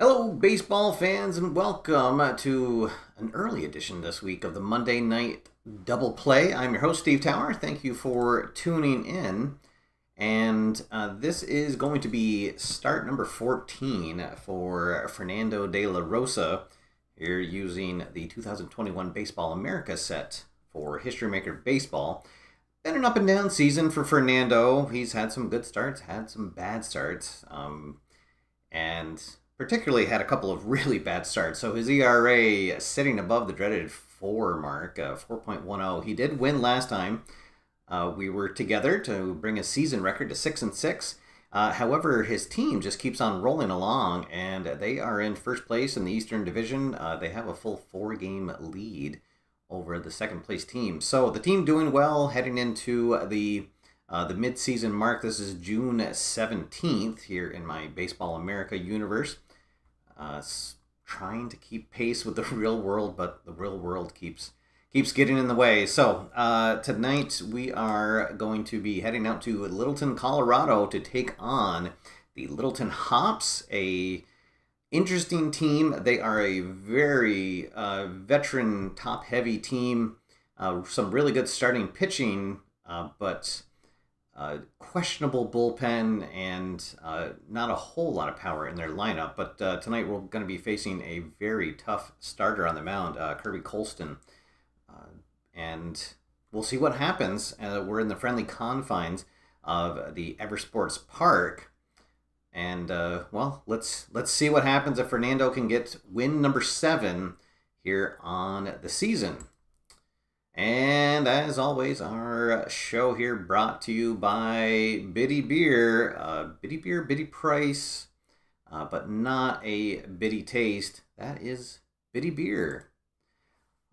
Hello, baseball fans, and welcome to an early edition this week of the Monday Night Double Play. I'm your host, Steve Tower. Thank you for tuning in. And this is going to be start number 14 for Fernando de la Rosa. Here using the 2021 Baseball America set for History Maker Baseball. Been an up and down season for Fernando. He's had some good starts, had some bad starts, and particularly had a couple of really bad starts. So his ERA sitting above the dreaded 4 mark, 4.10. He did win last time. We were together to bring his season record to 6-6. However, his team just keeps on rolling along, and they are in first place in the Eastern Division. They have a full 4-game lead over the second place team. So the team doing well heading into the mid-season mark. This is June 17th here in my Baseball America universe. Trying to keep pace with the real world, but the real world keeps getting in the way. So tonight we are going to be heading out to Littleton, Colorado to take on the Littleton Hops, a interesting team. They are a very veteran, top-heavy team. Some really good starting pitching, but questionable bullpen and not a whole lot of power in their lineup. But tonight we're going to be facing a very tough starter on the mound, Kirby Colston. And we'll see what happens. We're in the friendly confines of the Eversports Park. And, well, let's see what happens if Fernando can get win number 7 here on the season. And as always, our show here brought to you by Biddy Beer. Biddy Beer, Biddy Price, but not a Biddy Taste. That is Biddy Beer.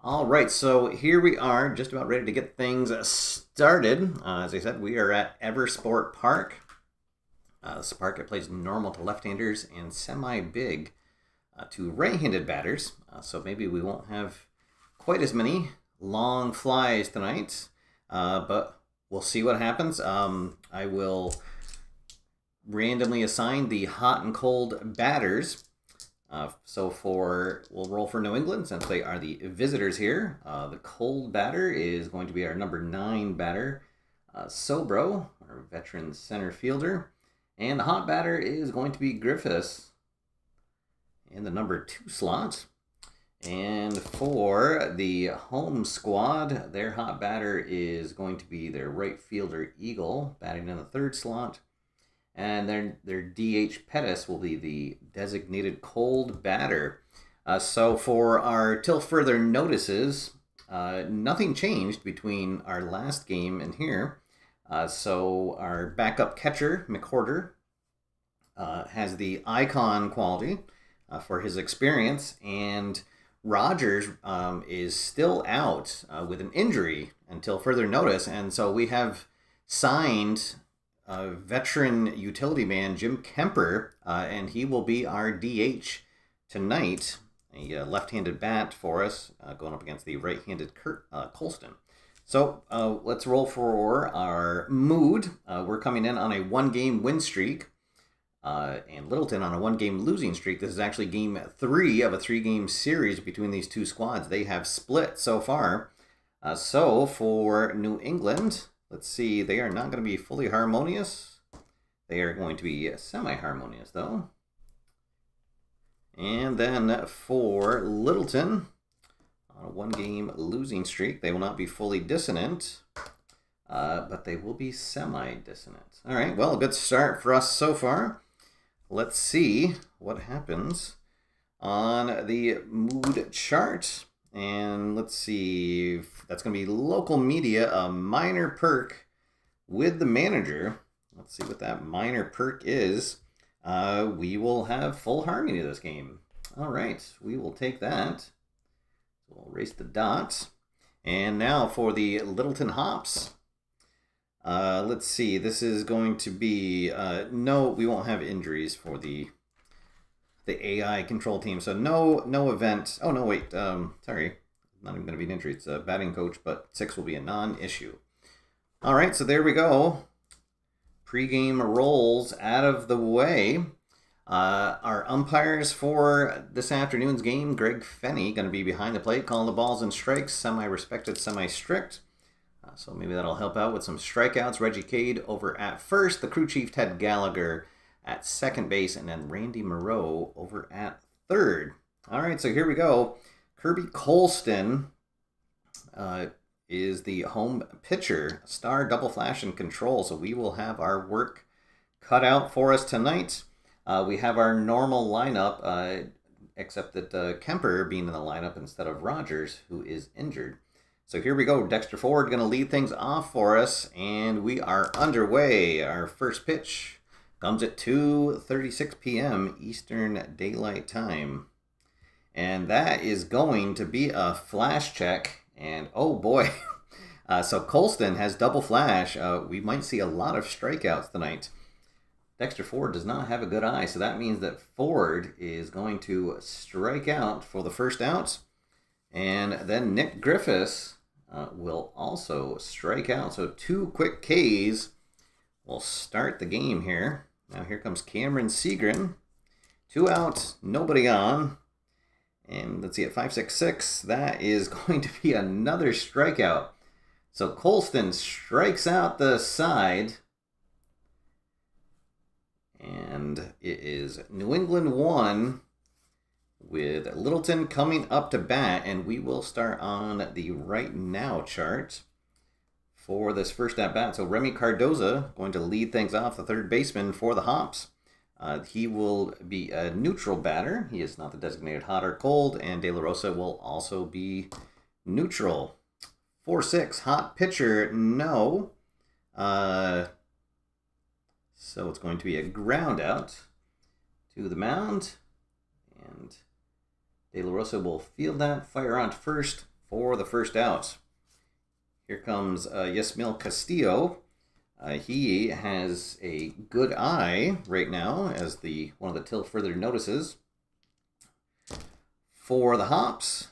All right, so here we are, just about ready to get things started. As I said, we are at Eversport Park. This park, it plays normal to left-handers and semi-big to right-handed batters. So maybe we won't have quite as many long flies tonight, but we'll see what happens. I will randomly assign the hot and cold batters. We'll roll for New England since they are the visitors here. The cold batter is going to be our number 9 batter, Sobro, our veteran center fielder. And the hot batter is going to be Griffiths in the number 2 slot. And for the home squad, their hot batter is going to be their right fielder, Eagle, batting in the 3rd slot. And their DH Pettis will be the designated cold batter. So for our till further notices, nothing changed between our last game and here. So our backup catcher, McWhorter, has the icon quality for his experience, and Rogers is still out with an injury until further notice, and so we have signed veteran utility man Jim Kemper, and he will be our DH tonight, a left-handed bat for us, going up against the right-handed Colston. So let's roll for our mood. We're coming in on a 1-game win streak, and Littleton on a 1-game losing streak. This is actually game 3 of a 3-game series between these two squads. They have split so far. So for New England, let's see, they are not going to be fully harmonious. They are going to be semi-harmonious, though. And then for Littleton, on a 1-game losing streak, they will not be fully dissonant, but they will be semi-dissonant. All right, well, a good start for us so far. Let's see what happens on the mood chart. And let's see, that's going to be local media, a minor perk with the manager. Let's see what that minor perk is. We will have full harmony this game. All right, we will take that. We'll erase the dots. And now for the Littleton Hops. Let's see, this is going to be, no, we won't have injuries for the AI control team. So no event. Oh, no, wait, sorry. Not even going to be an injury. It's a batting coach, but 6 will be a non-issue. All right, so there we go. Pre-game rolls out of the way. Our umpires for this afternoon's game, Greg Fenney, going to be behind the plate calling the balls and strikes, semi-respected, semi-strict. So maybe that'll help out with some strikeouts. Reggie Cade over at first, the crew chief Ted Gallagher at second base, and then Randy Moreau over at third. All right, so here we go. Kirby Colston is the home pitcher, star, double flash, and control. So we will have our work cut out for us tonight. We have our normal lineup, except that Kemper being in the lineup instead of Rogers, who is injured. So here we go. Dexter Ford going to lead things off for us, and we are underway. Our first pitch comes at 2:36 p.m. Eastern Daylight Time. And that is going to be a flash check. And oh boy. So Colston has double flash. We might see a lot of strikeouts tonight. Dexter Ford does not have a good eye, so that means that Ford is going to strike out for the first out. And then Nick Griffiths will also strike out. So 2 quick Ks will start the game here. Now here comes Cameron Segrin. 2 out, nobody on. And let's see, at 5.66, that is going to be another strikeout. So Colston strikes out the side. And it is New England 1 with Littleton coming up to bat. And we will start on the right now chart for this first at bat. So Remy Cardoza going to lead things off, the third baseman for the Hops. He will be a neutral batter. He is not the designated hot or cold. And De La Rosa will also be neutral. 4-6, hot pitcher, no. So it's going to be a ground out to the mound. And De La Rosa will field that, fire on to first for the first out. Here comes Yasmil Castillo. He has a good eye right now as one of the till further notices. For the Hops,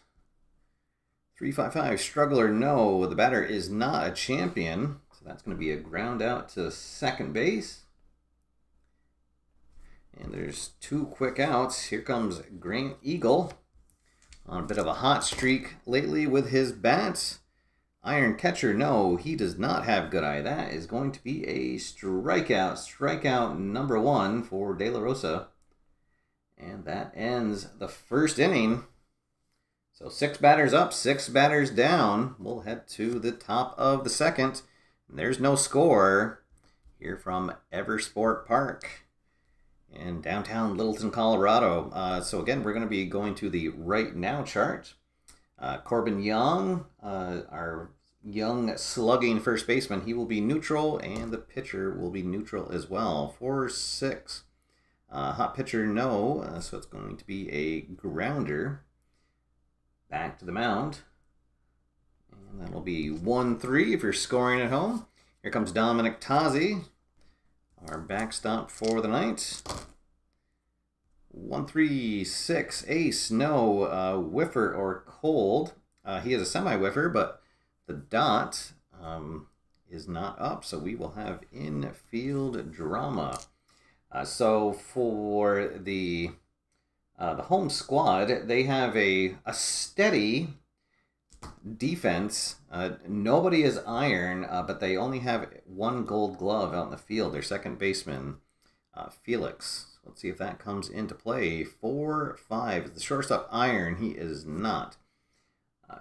3-5-5, struggler, no. The batter is not a champion. So that's going to be a ground out to second base. And there's 2 quick outs. Here comes Grant Eagle on a bit of a hot streak lately with his bat. Iron catcher, no, he does not have good eye. That is going to be a strikeout. Strikeout number 1 for De La Rosa. And that ends the first inning. So 6 batters up, 6 batters down. We'll head to the top of the second. There's no score here from Eversport Park in downtown Littleton, Colorado. So again, we're going to be going to the right now chart. Corbin Young, our young slugging first baseman, he will be neutral, and the pitcher will be neutral as well. 4-6. Hot pitcher, no. So it's going to be a grounder back to the mound. And that'll be 1-3 if you're scoring at home. Here comes Dominic Tozzi, our backstop for the night. 1-3-6, ace, no, whiffer or cold. He is a semi-whiffer, but the dot is not up, so we will have infield drama. So for the home squad, they have a steady defense. Nobody is iron, but they only have 1 gold glove out in the field. Their second baseman, Felix. Let's see if that comes into play. 4-5. The shortstop iron. He is not.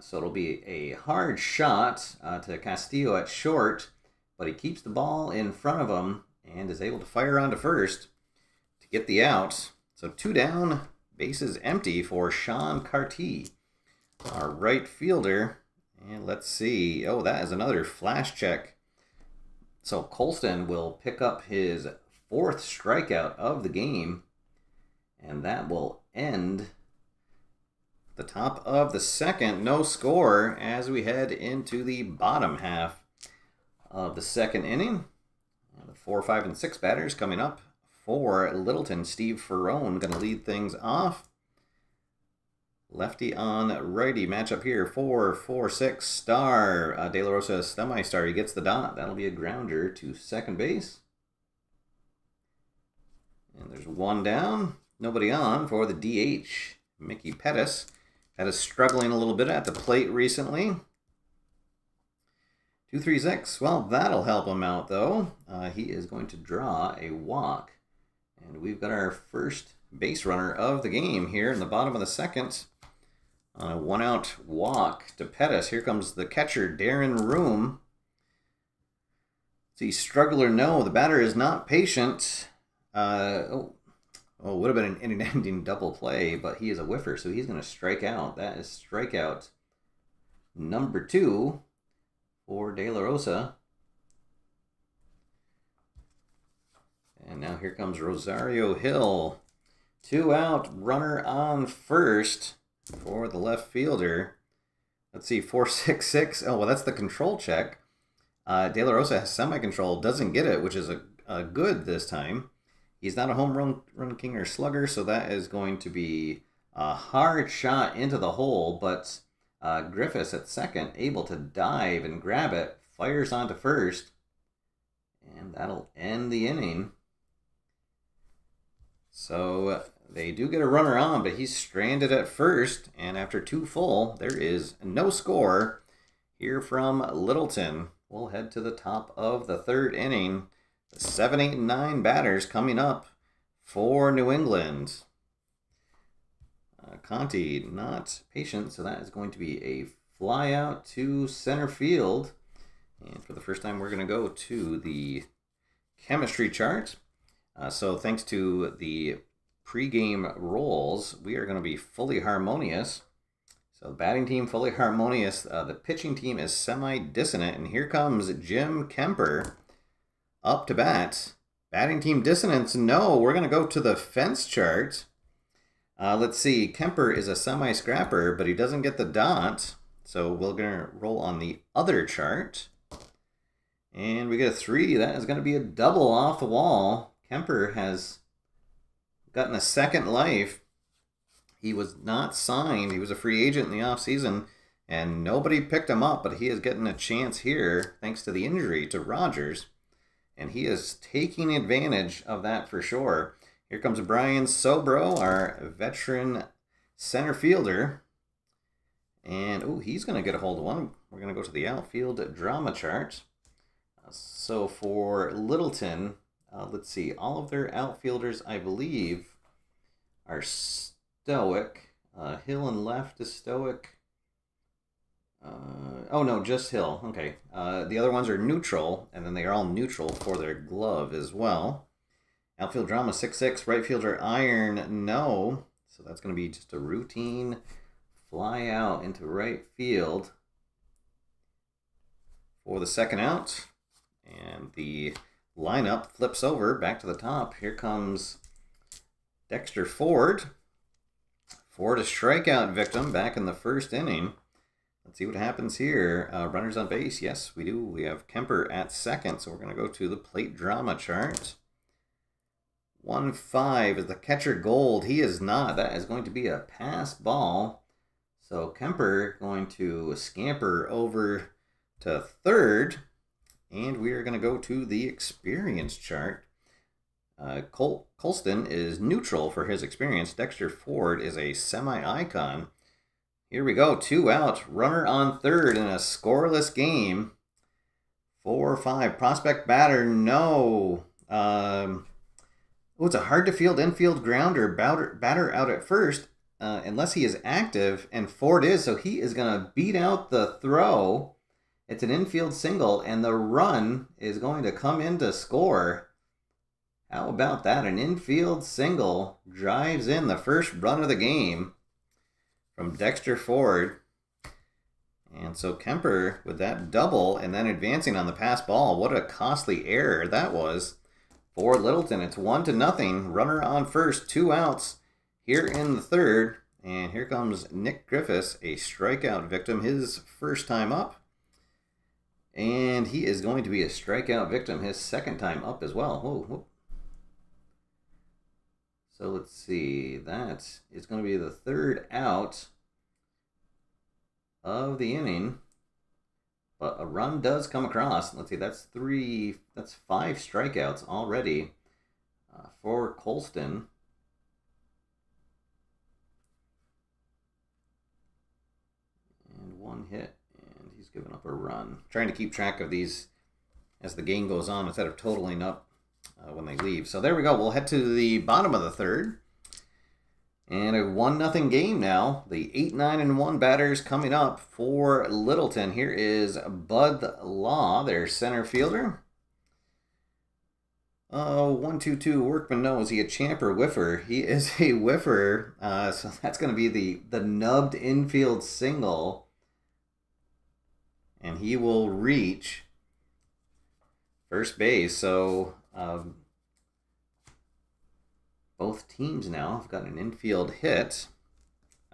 So it'll be a hard shot to Castillo at short, but he keeps the ball in front of him and is able to fire on to first to get the out. So 2 down, bases empty for Sean Carty, our right fielder. And let's see. Oh, that is another flash check. So Colston will pick up his 4th strikeout of the game, and that will end the top of the second. No score as we head into the bottom half of the second inning. The 4, 5, and 6 batters coming up for Littleton. Steve Ferrone going to lead things off. Lefty on righty matchup here. 4-4-6 star. De La Rosa semi-star. He gets the dot. That'll be a grounder to second base. And there's one down. Nobody on for the DH, Mickey Pettis. Pettis struggling a little bit at the plate recently. 2-3-6. Well, that'll help him out, though. He is going to draw a walk. And we've got our first base runner of the game here in the bottom of the second. On a one-out walk to Pettis. Here comes the catcher, Darren Room. See, struggle or no, the batter is not patient. Would have been an inning-ending double play, but he is a whiffer, so he's going to strike out. That is strikeout number 2 for De La Rosa. And now here comes Rosario Hill. 2 out, runner on first for the left fielder. Let's see, 4-6-6. Oh, well, that's the control check. De La Rosa has semi-control, doesn't get it, which is a good this time. He's not a home run king or slugger, so that is going to be a hard shot into the hole, but Griffiths at second, able to dive and grab it, fires onto first, and that'll end the inning. So they do get a runner on, but he's stranded at first, and after 2 full, there is no score here from Littleton. We'll head to the top of the third inning. The 7, 8, and 9 batters coming up for New England. Conti not patient, so that is going to be a fly out to center field. And for the first time, we're going to go to the chemistry chart. So thanks to the pregame rolls, we are going to be fully harmonious. So the batting team fully harmonious. The pitching team is semi-dissonant. And here comes Jim Kemper up to bat. Batting team dissonance, no. We're going to go to the fence chart. Let's see. Kemper is a semi-scrapper, but he doesn't get the dot. So we're going to roll on the other chart. And we get a 3. That is going to be a double off the wall. Kemper has gotten a second life. He was not signed. He was a free agent in the offseason, and nobody picked him up, but he is getting a chance here thanks to the injury to Rogers. And he is taking advantage of that for sure. Here comes Brian Sobro, our veteran center fielder. And, he's going to get a hold of one. We're going to go to the outfield drama chart. So for Littleton, let's see. All of their outfielders, I believe, are stoic. Hill and left is stoic. Just Hill. Okay. The other ones are neutral, and then they are all neutral for their glove as well. Outfield drama 6-6. Right fielder iron, no. So that's going to be just a routine fly out into right field for the second out. And the lineup flips over back to the top. Here comes Dexter Ford. Ford, a strikeout victim back in the first inning. Let's see what happens here. Runners on base. Yes, we do. We have Kemper at second, so we're going to go to the plate drama chart. 1-5 is the catcher Gold. He is not. That is going to be a pass ball. So Kemper going to scamper over to third. And we are going to go to the experience chart. Colston is neutral for his experience. Dexter Ford is a semi-icon. Here we go. 2 out. Runner on third in a scoreless game. 4-5. Prospect batter, no. It's a hard-to-field infield grounder. Batter out at first, unless he is active, and Ford is, so he is going to beat out the throw. It's an infield single, and the run is going to come in to score. How about that? An infield single drives in the first run of the game from Dexter Ford. And so Kemper with that double and then advancing on the pass ball. What a costly error that was for Littleton. It's 1-0. Runner on first, 2 outs here in the third. And here comes Nick Griffiths, a strikeout victim, his first time up. And he is going to be a strikeout victim his second time up as well. Whoa. So let's see. That is going to be the third out of the inning. But a run does come across. Let's see. That's 5 strikeouts already. for Colston. And one hit, and he's given up a run. Trying to keep track of these as the game goes on instead of totaling up when they leave. So there we go. We'll head to the bottom of the third. And a 1-0 game now. The 8-9-1 batters coming up for Littleton. Here is Bud Law, their center fielder. 1-2-2. Workman knows he a champ or whiffer. He is a whiffer. So that's going to be the nubbed infield single. And he will reach first base. So both teams now have got an infield hit.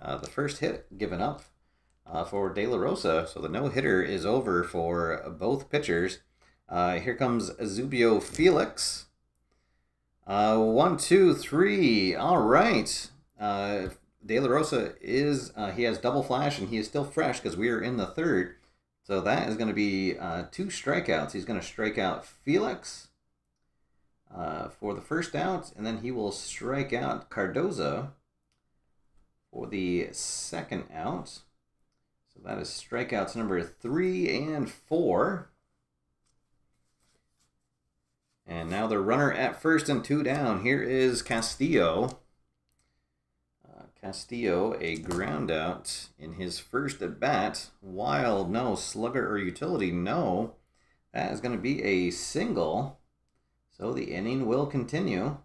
The first hit given up for De La Rosa. So the no-hitter is over for both pitchers. Here comes Zubio Felix. 1, 2, 3. All right. De La Rosa is, he has double flash and he is still fresh because we are in the third. So that is going to be 2 strikeouts. He's going to strike out Felix for the first out, and then he will strike out Cardoza for the second out. So that is strikeouts number 3 and 4. And now the runner at first and 2 down. Here is Castillo. Castillo, a ground out in his first at bat. Wild, no. Slugger or utility, no. That is going to be a single. So the inning will continue.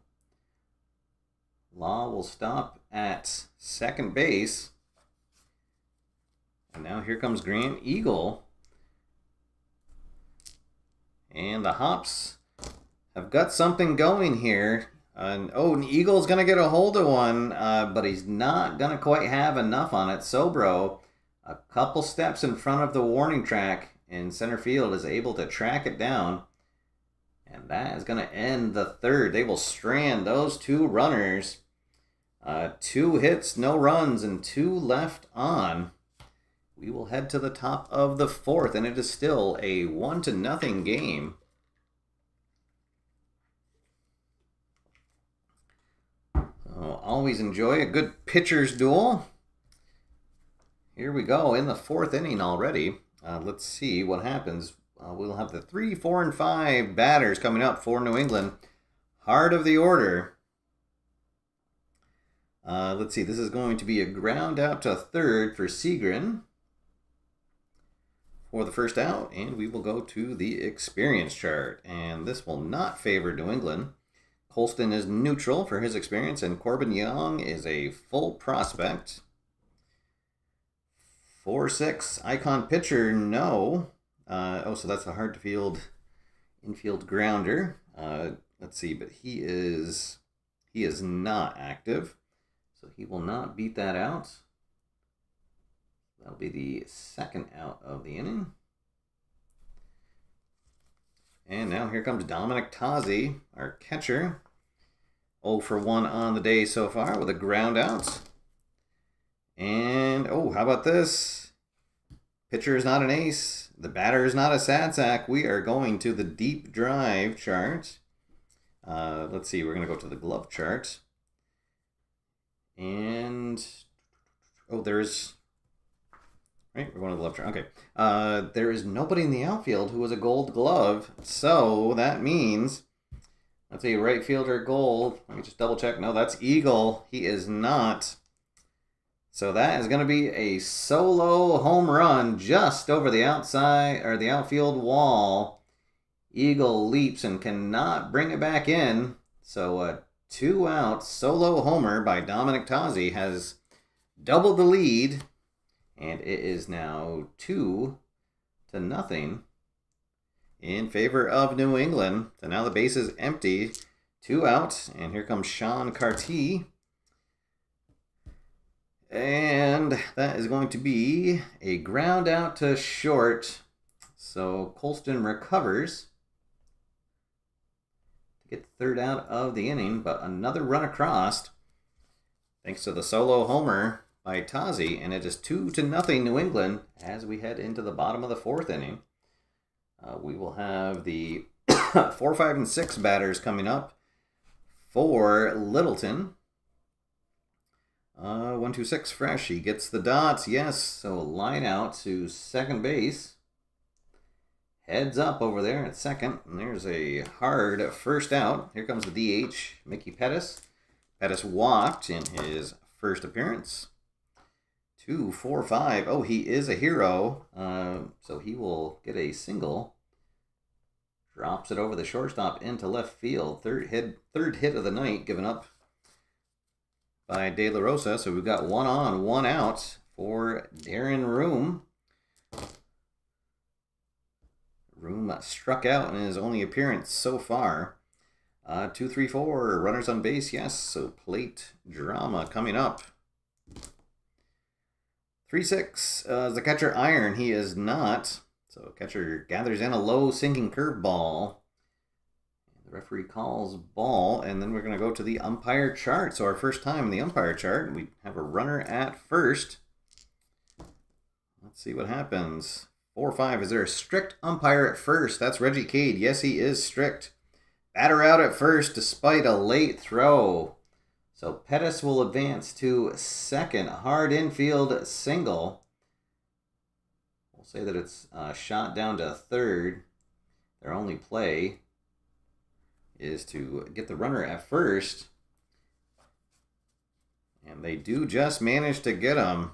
Law will stop at second base. And now here comes Grant Eagle. And the Hops have got something going here. And Eagle's going to get a hold of one, but he's not going to quite have enough on it. Sobro, a couple steps in front of the warning track in center field, is able to track it down. And that is going to end the third. They will strand those 2 runners. 2 hits, no runs, and 2 left on. We will head to the top of the fourth, and it is still a 1-0 game. Always enjoy a good pitcher's duel. Here we go in the 4th inning already. Let's see what happens. We'll have the 3, 4, and 5 batters coming up for New England. Heart of the order. Let's see. This is going to be a ground out to third for Segrin for the first out. And we will go to the experience chart. And this will not favor New England. Colston is neutral for his experience, and Corbin Young is a full prospect. 4-6, icon pitcher, no. So that's a hard to field infield grounder. Let's see, but he is not active, so he will not beat that out. That'll be the second out of the inning. And now here comes Dominic Tozzi, our catcher. 0 for 1 on the day so far with a ground out. And, how about this? Pitcher is not an ace. The batter is not a sad sack. We are going to the deep drive chart. Let's see, we're going to go to the glove chart. And, there's... Right, we're going to the left chart. Okay. There is nobody in the outfield who was a gold glove. So that means, let's see, right fielder gold. Let me just double check. No, that's Eagle. He is not. So that is going to be a solo home run just over the outside or the outfield wall. Eagle leaps and cannot bring it back in. So a 2-out solo homer by Dominic Tozzi has doubled the lead. And it is now 2-0 in favor of New England. So now the base is empty. 2 out. And here comes Sean Carty. And that is going to be a ground out to short. So Colston recovers to get the 3rd out of the inning. But another run across thanks to the solo homer by Tozzi, and it is 2-0 New England as we head into the bottom of the 4th inning. We will have the 4, 5, and 6 batters coming up for Littleton. 126 fresh. He gets the dots. Yes. So line out to second base. Heads up over there at second. And there's a hard first out. Here comes the DH, Mickey Pettis. Pettis walked in his first appearance. 2-4-5. Oh, he is a hero. So he will get a single. Drops it over the shortstop into left field. Third hit of the night given up by De La Rosa. So we've got 1 on, 1 out for Darren Room. Room struck out in his only appearance so far. 2-3-4, runners on base, yes. So plate drama coming up. 3-6, is the catcher iron? He is not. So catcher gathers in a low sinking curveball. The referee calls ball, and then we're going to go to the umpire chart. So our first time in the umpire chart, we have a runner at first. Let's see what happens. 4-5, is there a strict umpire at first? That's Reggie Cade. Yes, he is strict. Batter out at first despite a late throw. So Pettis will advance to second. Hard infield single. We'll say that it's shot down to third. Their only play is to get the runner at first. And they do just manage to get him.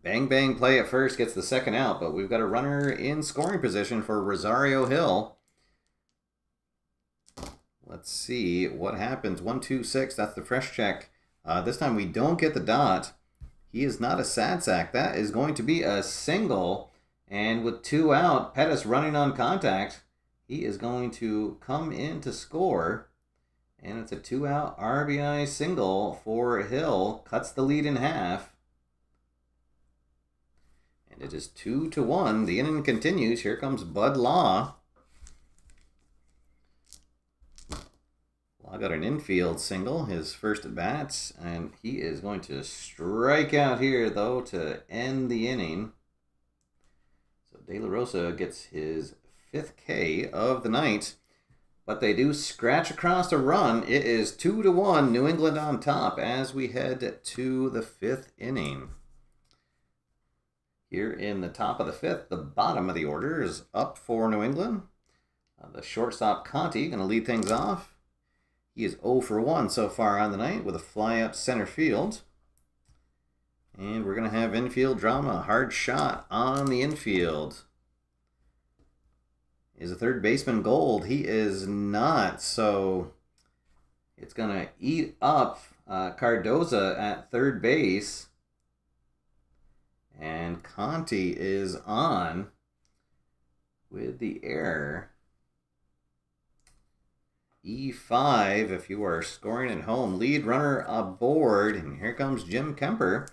Bang bang play at first, gets the second out, but we've got a runner in scoring position for Rosario Hill. Let's see what happens. 1-2-6, that's the fresh check. This time we don't get the dot. He is not a sad sack. That is going to be a single. And with 2 out, Pettis running on contact, he is going to come in to score. And it's a 2-out RBI single for Hill. Cuts the lead in half. And it is 2-1. The inning continues. Here comes Bud Law. Law got an infield single, his first at bats, and he is going to strike out here, though, to end the inning. So De La Rosa gets his 5th K of the night, but they do scratch across a run. It is 2-1, New England on top as we head to the 5th inning. Here in the top of the 5th, the bottom of the order is up for New England. The shortstop, Conti, going to lead things off. He is 0 for 1 so far on the night with a fly up center field. And we're going to have infield drama. Hard shot on the infield. Is a third baseman Gold? He is not. So it's going to eat up Cardoza at third base. And Conti is on with the error. E5 if you are scoring at home. Lead runner aboard. And here comes Jim Kemper.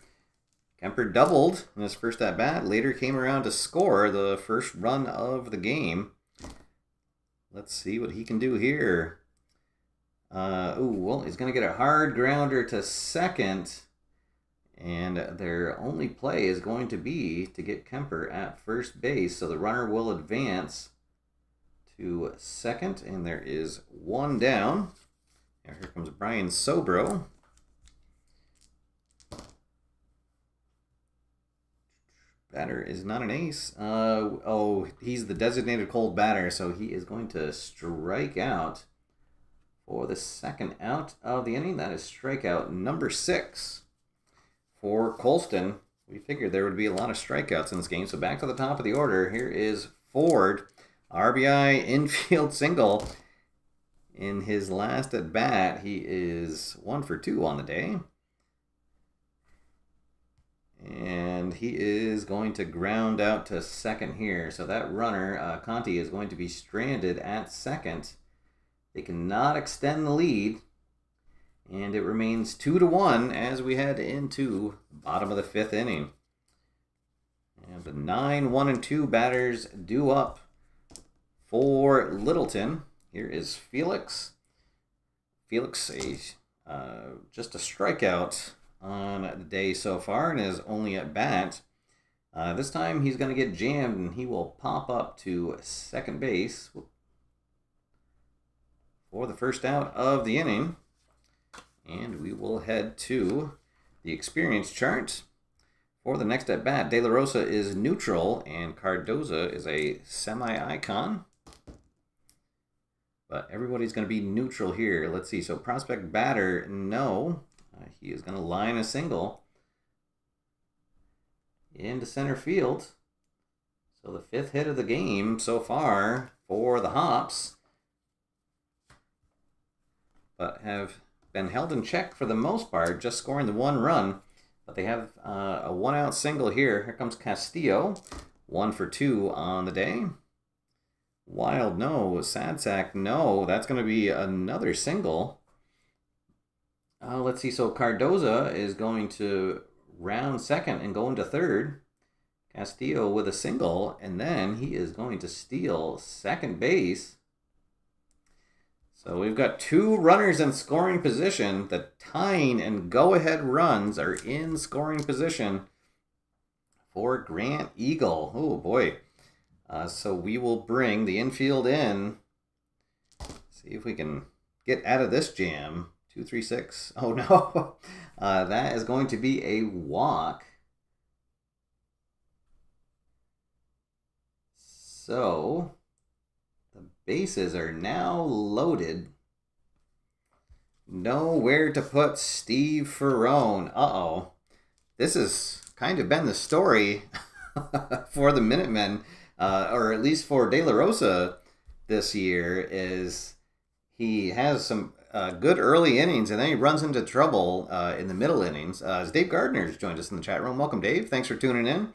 Kemper doubled in his first at bat. Later came around to score the first run of the game. Let's see what he can do here. Well, he's going to get a hard grounder to second. And their only play is going to be to get Kemper at first base. So the runner will advance to second, and there is 1 down. Now here comes Brian Sobro. Batter is not an ace. He's the designated cold batter, so he is going to strike out for the second out of the inning. That is strikeout number 6 for Colston. We figured there would be a lot of strikeouts in this game, so back to the top of the order. Here is Ford. RBI infield single in his last at bat. He is 1 for 2 on the day. And he is going to ground out to second here. So that runner, Conti, is going to be stranded at second. They cannot extend the lead. And it remains 2-1 as we head into the bottom of the 5th inning. And the 9, 1, and 2 batters due up for Littleton. Here is Felix. Felix, just a strikeout on the day so far and is only at bat. This time he's going to get jammed and he will pop up to second base for the first out of the inning. And we will head to the experience chart for the next at bat. De La Rosa is neutral and Cardoza is a semi-icon. But everybody's going to be neutral here. Let's see. So prospect batter, no. He is going to line a single into center field. So the 5th hit of the game so far for the Hops. But have been held in check for the most part, just scoring the 1 run. But they have a 1-out single here. Here comes Castillo. 1 for 2 on the day. Wild, no. Sad sack, no. That's going to be another single. Let's see. So Cardoza is going to round second and go into third. Castillo with a single, and then he is going to steal second base. So we've got 2 runners in scoring position. The tying and go-ahead runs are in scoring position for Grant Eagle. Oh, boy. So we will bring the infield in. See if we can get out of this jam. 2, 3, 6. Oh, no. That is going to be a walk. So the bases are now loaded. Nowhere to put Steve Ferrone. Uh-oh. This has kind of been the story for the Minutemen, or at least for De La Rosa this year, is he has some good early innings, and then he runs into trouble in the middle innings. As Dave Gardner's joined us in the chat room. Welcome, Dave. Thanks for tuning in.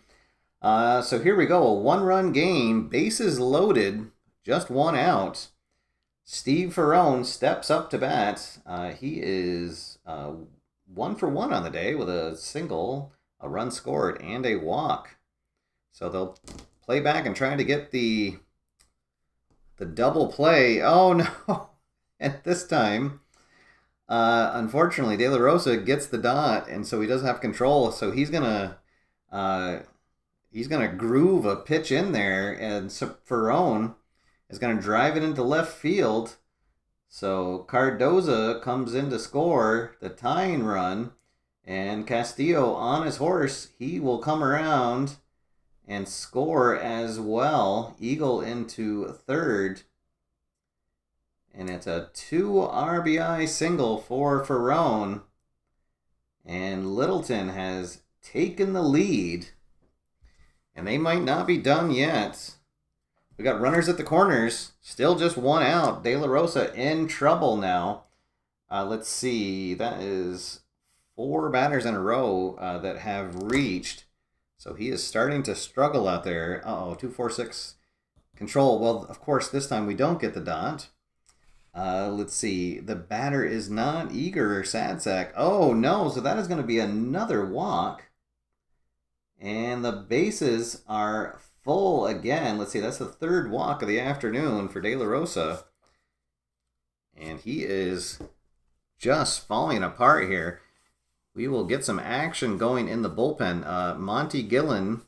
So here we go. A 1-run game. Bases loaded. Just 1 out. Steve Ferrone steps up to bat. He is 1 for 1 on the day with a single, a run scored, and a walk. So they'll play back and try to get the double play. Oh, no. And this time, unfortunately, De La Rosa gets the dot, and so he doesn't have control. So he's going to groove a pitch in there, and Ferrone is going to drive it into left field. So Cardoza comes in to score the tying run, and Castillo on his horse, he will come around and score as well. Eagle into third, and it's a 2 RBI single for Ferrone, and Littleton has taken the lead. And they might not be done yet. We got runners at the corners. Still just 1 out. De La Rosa in trouble now. Let's see. That is 4 batters in a row that have reached. So he is starting to struggle out there. Uh-oh, 2, 4, 6. Control. Well, of course, this time we don't get the dot. Let's see. The batter is not Eager or Sad Sack. Oh, no. So that is going to be another walk. And the bases are full again. Let's see, that's the 3rd walk of the afternoon for De La Rosa. And he is just falling apart here. We will get some action going in the bullpen. Monty Gillen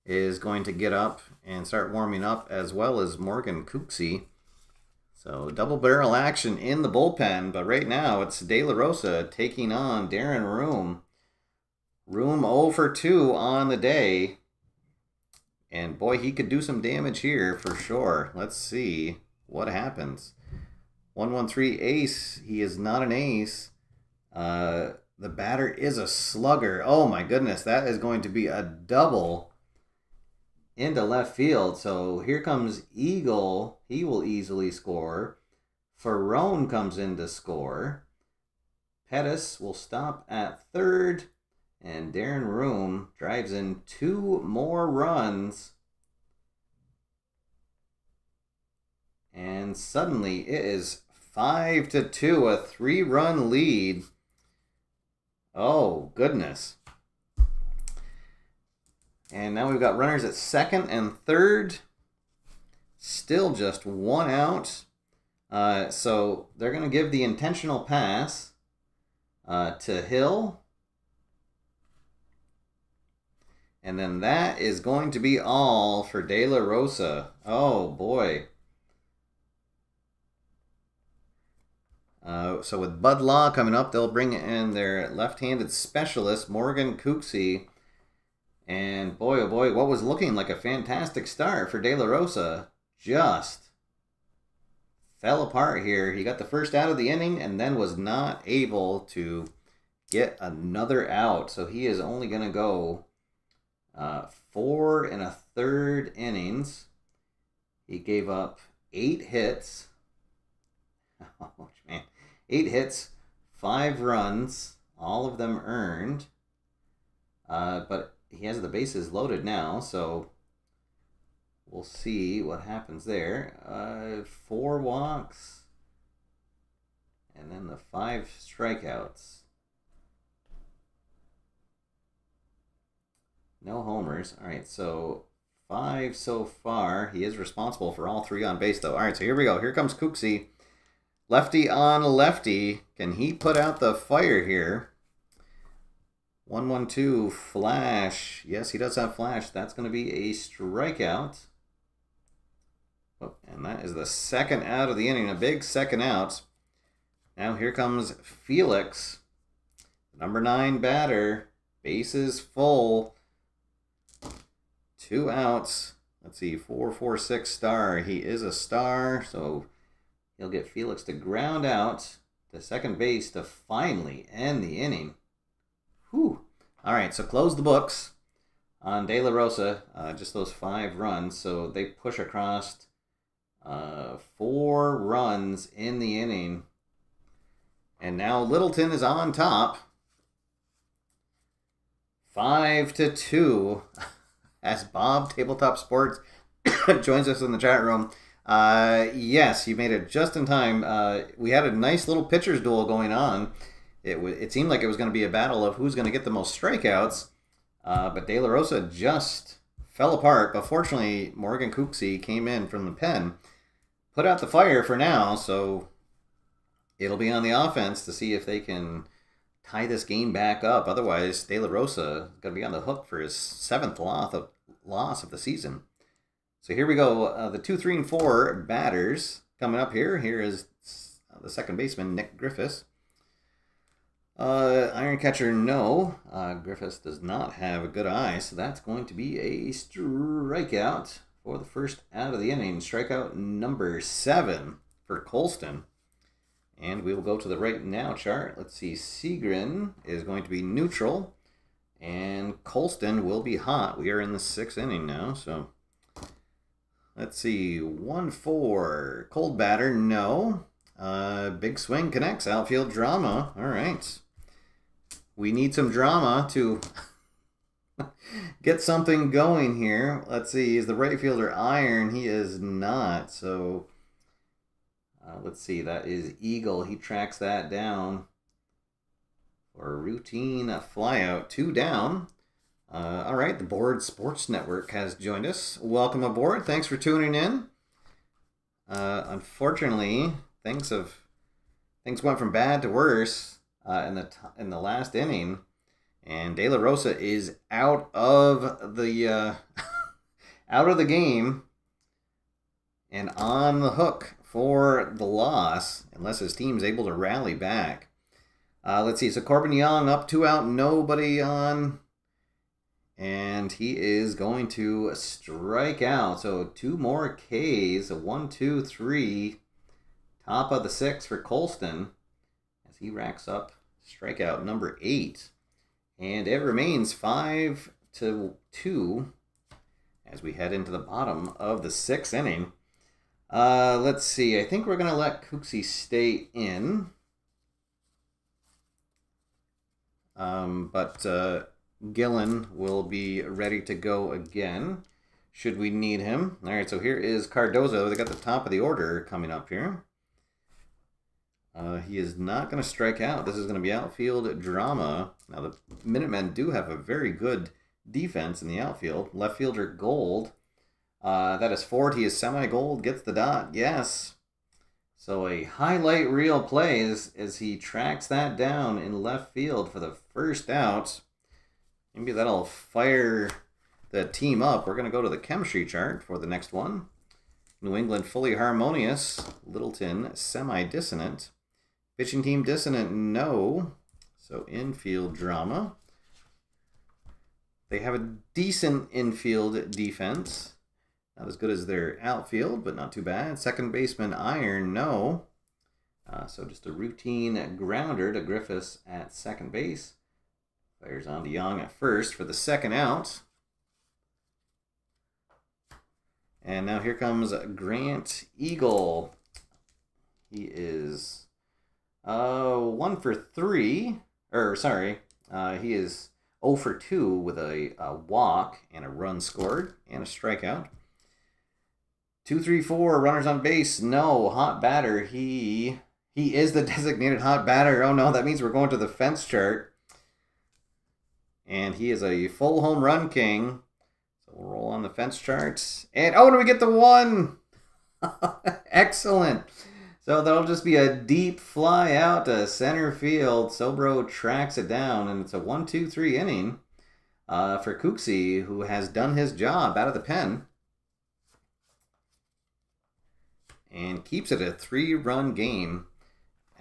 is going to get up and start warming up, as well as Morgan Cooksey. So double barrel action in the bullpen. But right now it's De La Rosa taking on Darren Room. Room 0 for 2 on the day. And boy, he could do some damage here for sure. Let's see what happens. 1-1-3 ace. He is not an ace. The batter is a slugger. Oh my goodness, that is going to be a double into left field. So here comes Eagle. He will easily score. Ferrone comes in to score. Pettis will stop at third. And Darren Room drives in 2 more runs. And suddenly it is 5-2, a 3-run lead. Oh, goodness. And now we've got runners at second and third. Still just 1 out. So they're going to give the intentional pass to Hill. And then that is going to be all for De La Rosa. Oh, boy. So with Bud Law coming up, they'll bring in their left-handed specialist, Morgan Cooksey. And boy, oh boy, what was looking like a fantastic start for De La Rosa just fell apart here. He got the first out of the inning and then was not able to get another out. So he is only going to go 4 1/3 innings. He gave up 8 hits. Oh, man. 8 hits, 5 runs, all of them earned. But he has the bases loaded now, so we'll see what happens there. 4 walks, and then the 5 strikeouts. No homers. All right, so 5 so far. He is responsible for all 3 on base, though. All right, so here we go. Here comes Cooksey. Lefty on lefty. Can he put out the fire here? 1-1-2 flash. Yes, he does have flash. That's going to be a strikeout. Oh, and that is the second out of the inning. A big second out. Now here comes Felix. Number 9 batter. Bases full. 2 outs. Let's see. 4-4-6 star. He is a star. So he'll get Felix to ground out to second base to finally end the inning. Whew. All right, so close the books on De La Rosa. Just those 5 runs. So they push across 4 runs in the inning. And now Littleton is on top. 5-2. As Bob Tabletop Sports joins us in the chat room. Yes, you made it just in time. We had a nice little pitcher's duel going on. It seemed like it was going to be a battle of who's going to get the most strikeouts, but De La Rosa just fell apart. But fortunately, Morgan Cooksey came in from the pen, put out the fire for now, so it'll be on the offense to see if they can tie this game back up. Otherwise, De La Rosa is going to be on the hook for his 7th loss of the season. So here we go. The 2, 3, and 4 batters coming up here. Here is the second baseman, Nick Griffiths. Iron catcher, no. Griffiths does not have a good eye, so that's going to be a strikeout for the first out of the inning. Strikeout number 7 for Colston. And we will go to the right now chart. Let's see. Segrin is going to be neutral, and Colston will be hot. We are in the 6th inning now, so let's see. 1-4. Cold batter, no. Big swing connects. Outfield drama. All right. We need some drama to get something going here. Let's see. Is the right fielder iron? He is not. So let's see. That is Eagle. He tracks that down for a routine flyout. 2 down. All right. The Board Sports Network has joined us. Welcome aboard. Thanks for tuning in. Unfortunately, things went from bad to worse in the last inning, and De La Rosa is out of the out of the game and on the hook for the loss unless his team's able to rally back. Let's see. So Corbin Young up 2 out, nobody on, and he is going to strike out. So 2 more Ks. A 1, 2, 3. Top of the 6 for Colston as he racks up strikeout number 8. And it remains 5-2 as we head into the bottom of the 6th inning. Let's see. I think we're going to let Cooksey stay in. But Gillen will be ready to go again should we need him. All right, so here is Cardozo. They got the top of the order coming up here. He is not going to strike out. This is going to be outfield drama. Now, the Minutemen do have a very good defense in the outfield. Left fielder Gold. That is Ford. He is semi-gold. Gets the dot. Yes. So a highlight reel play as he tracks that down in left field for the first out. Maybe that'll fire the team up. We're going to go to the chemistry chart for the next one. New England fully harmonious. Littleton semi-dissonant. Pitching team dissonant, no. So infield drama. They have a decent infield defense. Not as good as their outfield, but not too bad. Second baseman iron, no. So just a routine grounder to Griffiths at second base. Fires on to Young at first for the second out. And now here comes Grant Eagle. He is 1 for 3. He is 0 for 2 with a walk and a run scored and a strikeout. 2, 3, 4 runners on base. No, hot batter. He is the designated hot batter. Oh no, that means we're going to the fence chart. And he is a full home run king. So we'll roll on the fence charts. And oh, do we get the 1? Excellent. So that'll just be a deep fly out to center field. Sobro tracks it down, and it's a 1-2-3 inning for Cooksey, who has done his job out of the pen. And keeps it a 3-run game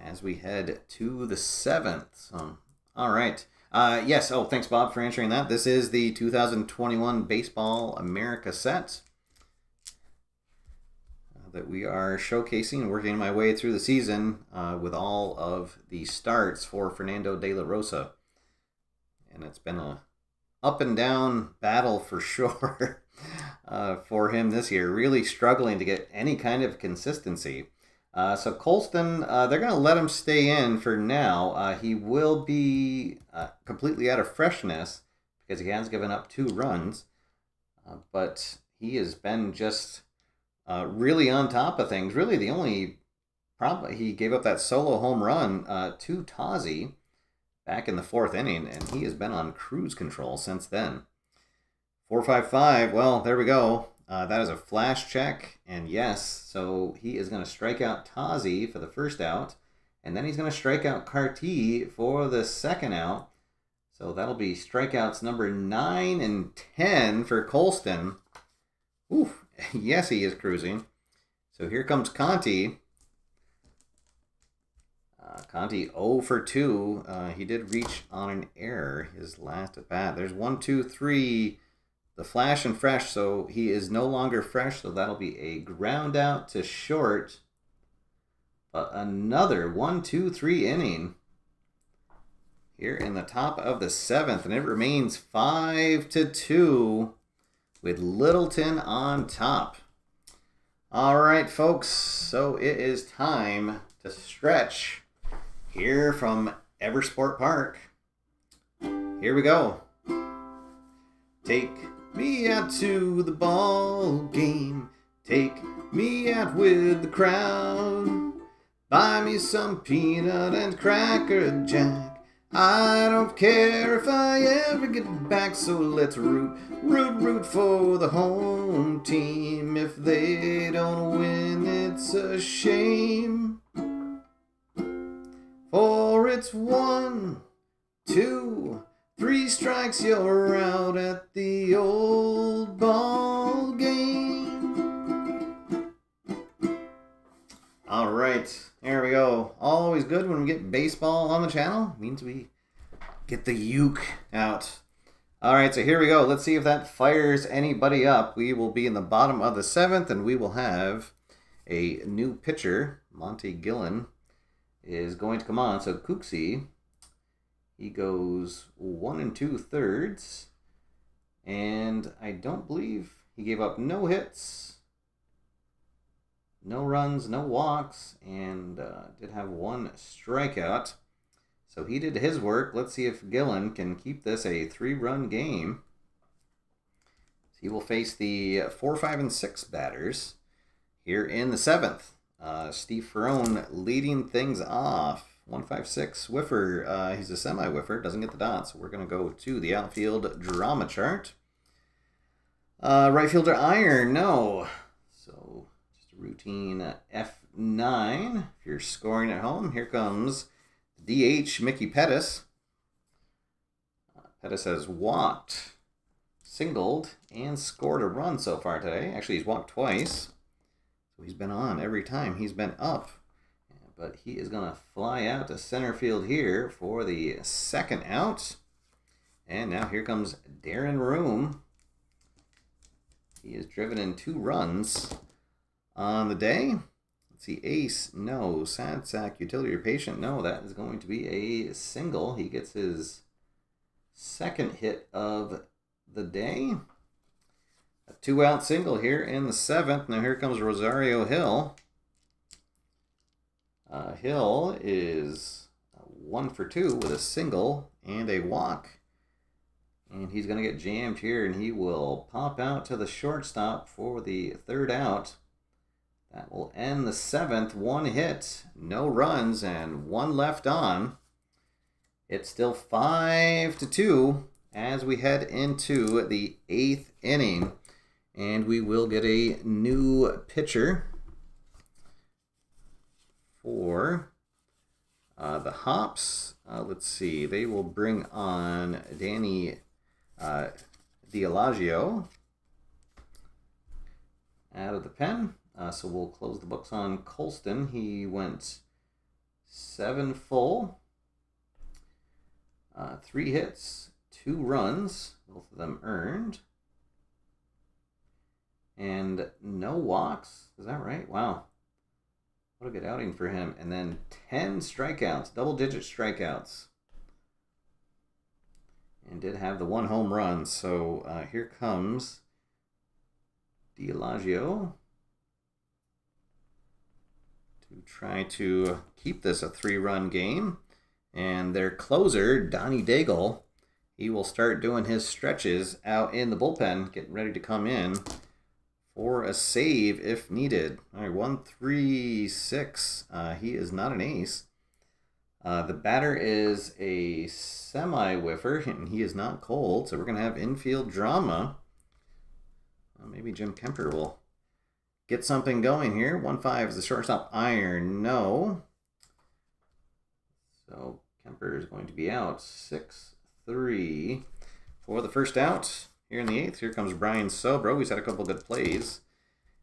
as we head to the 7th. So, all right. Yes. Oh, thanks, Bob, for answering that. This is the 2021 Baseball America set that we are showcasing, working my way through the season with all of the starts for Fernando de la Rosa. And it's been a up and down battle for sure for him this year, really struggling to get any kind of consistency. So Colston, they're going to let him stay in for now. He will be completely out of freshness because he has given up 2 runs. But he has been just really on top of things. Really the only problem, he gave up that solo home run to Tazi back in the 4th inning, and he has been on cruise control since then. 4.55, well, there we go. That is a flash check, and yes, so he is going to strike out Tazi for the first out, and then he's going to strike out Carty for the second out. So that'll be strikeouts number 9 and 10 for Colston. Oof, yes, he is cruising. So here comes Conti. Conti 0 for 2. He did reach on an error his last at bat. There's 1, 2, 3. The flash and fresh, so he is no longer fresh, so that'll be a ground out to short. But another 1, 2, 3 inning here in the top of the 7th, and it remains 5-2 with Littleton on top. All right, folks, so it is time to stretch here from Eversport Park. Here we go. Take me out to the ball game. Take me out with the crowd. Buy me some peanut and cracker jack. I don't care if I ever get back, so let's root for the home team. If they don't win, it's a shame. For it's 1, 2, 3 strikes, you're out at the old ball game. All right, there we go. Always good when we get baseball on the channel. Means we get the uke out. All right, so here we go. Let's see if that fires anybody up. We will be in the bottom of the 7th, and we will have a new pitcher. Monty Gillen is going to come on. So Cooksey, he goes 1 2/3, and I don't believe he gave up no hits, no runs, no walks, and did have 1 strikeout. So he did his work. Let's see if Gillen can keep this a 3-run game. He will face the 4, 5, and 6 batters here in the 7th. Steve Ferrone leading things off. 156 whiffer. He's a semi-whiffer. Doesn't get the dots. So we're going to go to the outfield drama chart. Right fielder iron. No. So just a routine F9. If you're scoring at home, here comes DH Mickey Pettis. Pettis has walked, singled, and scored a run so far today. Actually, he's walked twice. So he's been on every time he's been up. but he is going to fly out to center field here for the second out. And now here comes Darren Room. He is driven in 2 runs on the day. Let's see, ace, no. Sad sack, utility or patient, no. That is going to be a single. He gets his second hit of the day. A 2-out single here in the 7th. Now here comes Rosario Hill. Hill is 1 for 2 with a single and a walk. And he's going to get jammed here, and he will pop out to the shortstop for the 3rd out. That will end the 7th. 1 hit, no runs, and 1 left on. It's still 5-2 as we head into the 8th inning. And we will get a new pitcher for the Hops. Let's see. They will bring on Danny Dialagio out of the pen. So we'll close the books on Colston. He went 7 full, 3 hits, 2 runs, both of them earned, and no walks. Is that right? Wow. What a good outing for him. And then 10 strikeouts, double-digit strikeouts. And did have the 1 home run. So here comes Dialagio to try to keep this a 3-run game. And their closer, Donnie Daigle, he will start doing his stretches out in the bullpen, getting ready to come in for a save if needed. All right, 1-3-6. He is not an ace. The batter is a semi-whiffer, and he is not cold, so we're going to have infield drama. Maybe Jim Kemper will get something going here. 1-5 is the shortstop iron. No. So Kemper is going to be out. 6-3 for the first out. Here in the 8th, here comes Brian Sobro. He's had a couple good plays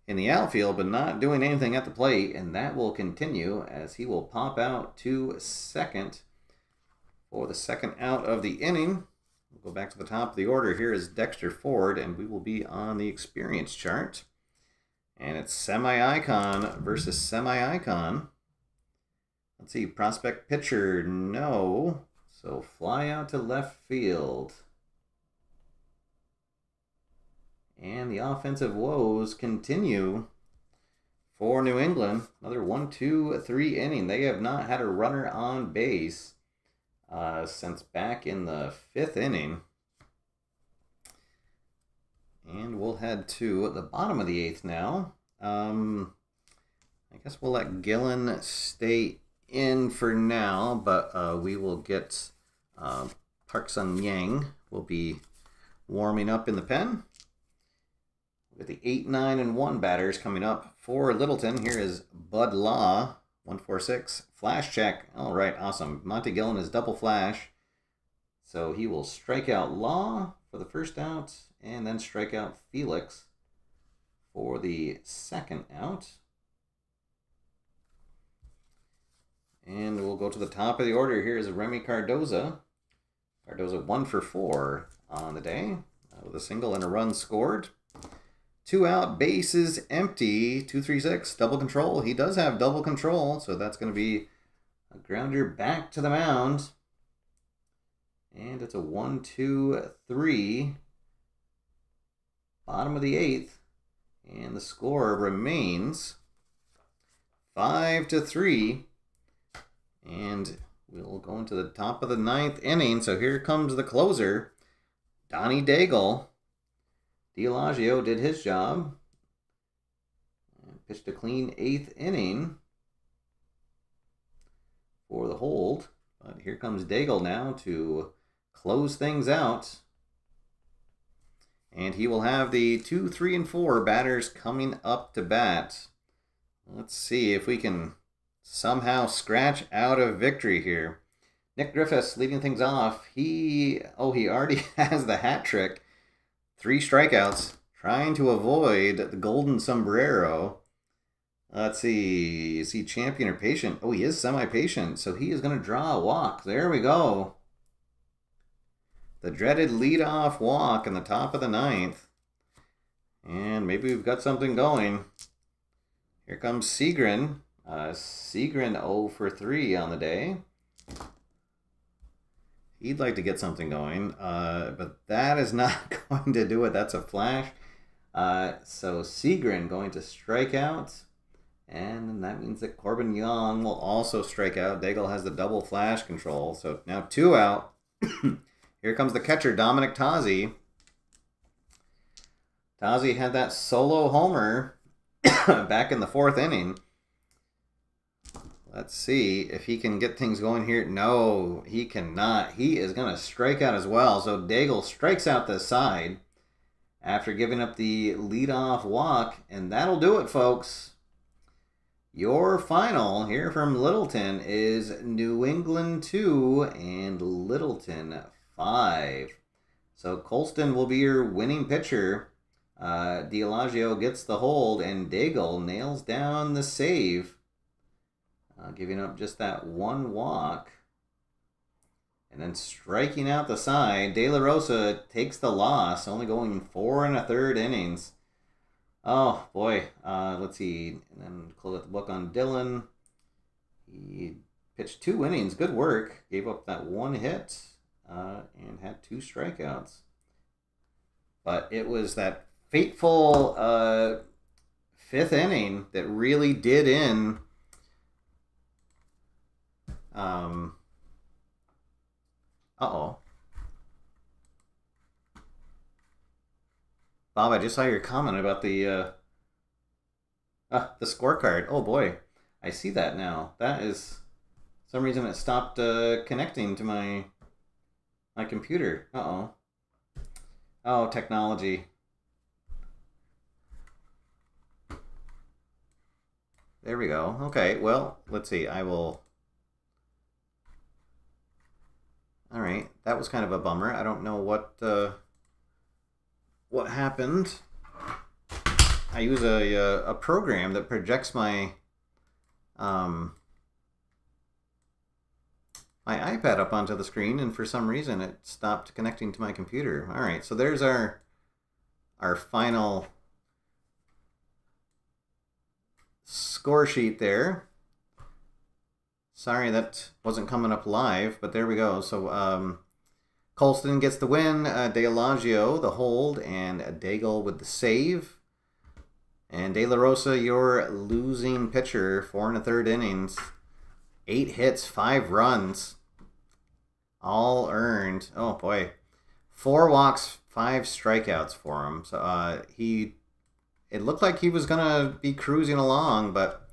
in the outfield, but not doing anything at the plate, and that will continue as he will pop out to second for the second out of the inning. We'll go back to the top of the order. Here is Dexter Ford, and we will be on the experience chart. And it's semi-icon versus semi-icon. Let's see, prospect pitcher, no. So fly out to left field. And the offensive woes continue for New England. Another 1-2-3 inning. They have not had a runner on base since back in the 5th inning. And we'll head to the bottom of the 8th now. I guess we'll let Gillen stay in for now, but we will get Park Sun-Yang will be warming up in the pen. With the 8, 9, and 1 batters coming up for Littleton. Here is Bud Law, 1-4-6. Flash check. All right, awesome. Monty Gillen is double flash. So he will strike out Law for the first out and then strike out Felix for the second out. And we'll go to the top of the order. Here is Remy Cardoza. Cardoza 1-for-4 on the day with a single and a run scored. 2 out, bases empty, 2-3-6, double control. He does have double control, so that's going to be a grounder back to the mound. And it's a 1-2-3, bottom of the 8th. And the score remains 5-3. And we'll go into the top of the 9th inning. So here comes the closer, Donnie Daigle. Dialagio did his job. Pitched a clean 8th inning for the hold. But here comes Daigle now to close things out. And he will have the 2, 3, and 4 batters coming up to bat. Let's see if we can somehow scratch out a victory here. Nick Griffiths leading things off. He already has the hat trick. 3 strikeouts, trying to avoid the golden sombrero. Let's see. Is he champion or patient? Oh, he is semi-patient, so he is going to draw a walk. There we go. The dreaded leadoff walk in the top of the ninth. And maybe we've got something going. Here comes Seagrin. Seagrin 0 for 3 on the day. He'd like to get something going, but that is not going to do it. That's a flash. So Seagrin going to strike out. And that means that Corbin Young will also strike out. Daigle has the double flash control. So now 2 out. Here comes the catcher, Dominic Tozzi. Tozzi had that solo homer back in the 4th inning. Let's see if he can get things going here. No, he cannot. He is going to strike out as well. So Daigle strikes out the side after giving up the leadoff walk. And that'll do it, folks. Your final here from Littleton is New England 2 and Littleton 5. So Colston will be your winning pitcher. Dialogio gets the hold, and Daigle nails down the save, giving up just that 1 walk. And then striking out the side, De La Rosa takes the loss, only going 4 1/3 innings. Oh, boy. Let's see. And then close out the book on Dylan. He pitched 2 innings. Good work. Gave up that 1 hit and had 2 strikeouts. But it was that fateful 5th inning that really did in. Uh-oh. Bob, I just saw your comment about the scorecard. Oh boy, I see that now. That is, for some reason it stopped connecting to my computer. Uh-oh. Oh, technology. There we go. Okay, well, let's see. I will... All right, that was kind of a bummer. I don't know what happened. I use a program that projects my my iPad up onto the screen, and for some reason it stopped connecting to my computer. All right, so there's our final score sheet there. Sorry that wasn't coming up live, but there we go. So Colston gets the win, Dialogio the hold, and Daigle with the save. And De La Rosa, your losing pitcher, 4 1/3 innings, 8 hits, 5 runs, all earned. Oh boy, 4 walks, 5 strikeouts for him. So it looked like he was gonna be cruising along, but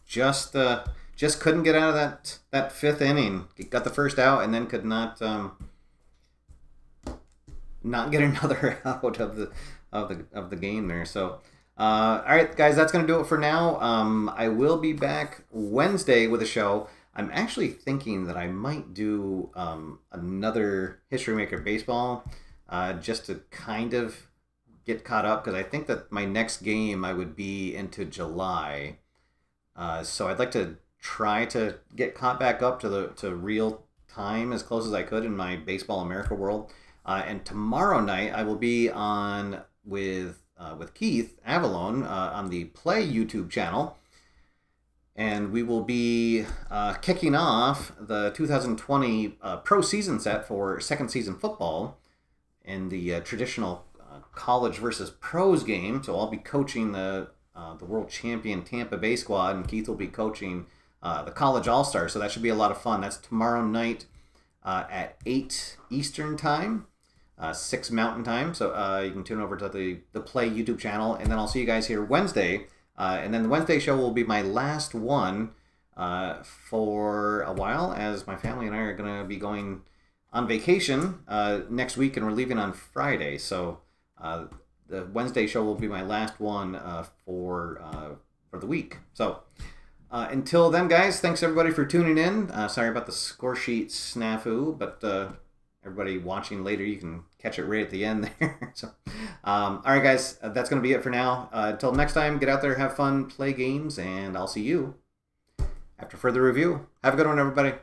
just couldn't get out of that 5th inning. He got the first out and then could not get another out of the game there. So all right, guys, that's gonna do it for now. I will be back Wednesday with a show. I'm actually thinking that I might do another History Maker Baseball just to kind of get caught up, because I think that my next game I would be into July. So I'd like to try to get caught back up to real time as close as I could in my Baseball America world. And tomorrow night I will be on with Keith Avalone on the Play YouTube channel, and we will be kicking off the 2020 pro season set for second season football in the traditional college versus pros game. So I'll be coaching the world champion Tampa Bay squad, and Keith will be coaching the college all-stars. So that should be a lot of fun. That's tomorrow night at 8 Eastern time, 6 Mountain time. So you can tune over to the Play YouTube channel, and then I'll see you guys here Wednesday. And then the Wednesday show will be my last one for a while, as my family and I are going to be going on vacation next week, and we're leaving on Friday. So the Wednesday show will be my last one for the week. So until then, guys, thanks everybody for tuning in. Sorry about the score sheet snafu, but everybody watching later, you can catch it right at the end there. So, all right, guys, that's going to be it for now. Until next time, get out there, have fun, play games, and I'll see you after further review. Have a good one, everybody.